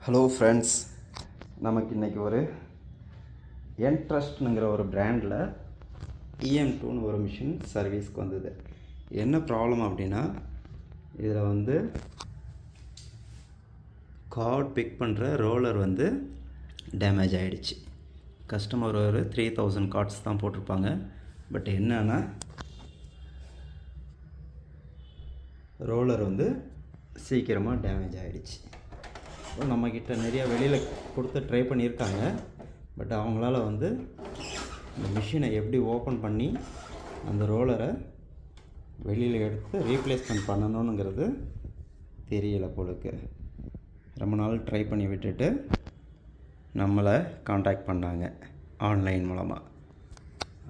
Hello friends, நமக்கு இன்றைக்கி ஒரு என்ட்ரஸ்ட்னுங்கிற ஒரு பிராண்டில் EM2ன்னு ஒரு மிஷின் சர்வீஸ்க்கு வந்தது. என்ன ப்ராப்ளம் அப்படின்னா, இதில் கார்ட் பிக் பண்ணுற ரோலர் டேமேஜ் ஆகிடுச்சு. கஸ்டமர் ஒரு 3000 கார்ட்ஸ் தான் போட்டிருப்பாங்க. பட் என்னன்னா, ரோலர் சீக்கிரமாக டேமேஜ் ஆகிடுச்சு. நம்மக்கிட்ட நிறையா வெளியில் கொடுத்து ட்ரை பண்ணியிருக்காங்க. பட் அவங்களால இந்த மிஷினை எப்படி ஓப்பன் பண்ணி அந்த ரோலரை வெளியில் எடுத்து ரீப்ளேஸ்மெண்ட் பண்ணணுங்கிறது தெரியலை போலுக்கு. ரொம்ப நாள் ட்ரை பண்ணி விட்டுட்டு நம்மளை காண்டாக்ட் பண்ணாங்க ஆன்லைன் மூலமாக.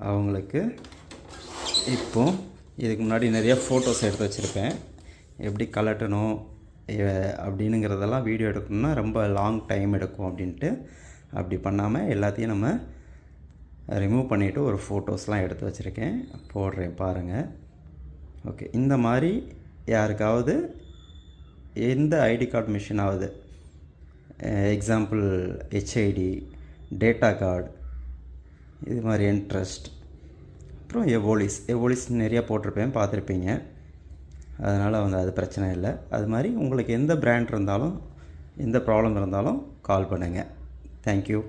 அவங்களுக்கு இப்போது இதுக்கு முன்னாடி நிறையா ஃபோட்டோஸ் எடுத்து வச்சுருப்பேன். எப்படி கலட்டணும் அப்படின்னுங்கிறதெல்லாம் வீடியோ எடுக்கணும்னா ரொம்ப லாங் டைம் எடுக்கும் அப்படின்ட்டு அப்படி பண்ணாமல் எல்லாத்தையும் நம்ம ரிமூவ் பண்ணிவிட்டு ஒரு ஃபோட்டோஸ்லாம் எடுத்து வச்சுருக்கேன், போடுறேன் பாருங்கள். ஓகே, இந்த மாதிரி யாருக்காவது எந்த ஐடி கார்டு மிஷினாவது, எக்ஸாம்பிள் HID, டேட்டா கார்டு, இது மாதிரி என்ட்ரஸ்ட், அப்புறம் எவோலிஸ் நிறையா போட்டிருப்பேன், பார்த்துருப்பீங்க. அதனால் அது பிரச்சனை இல்லை. அது மாதிரி உங்களுக்கு எந்த பிராண்ட் இருந்தாலும், எந்த ப்ராப்ளம் இருந்தாலும் கால் பண்ணுங்கள். தேங்க்யூ.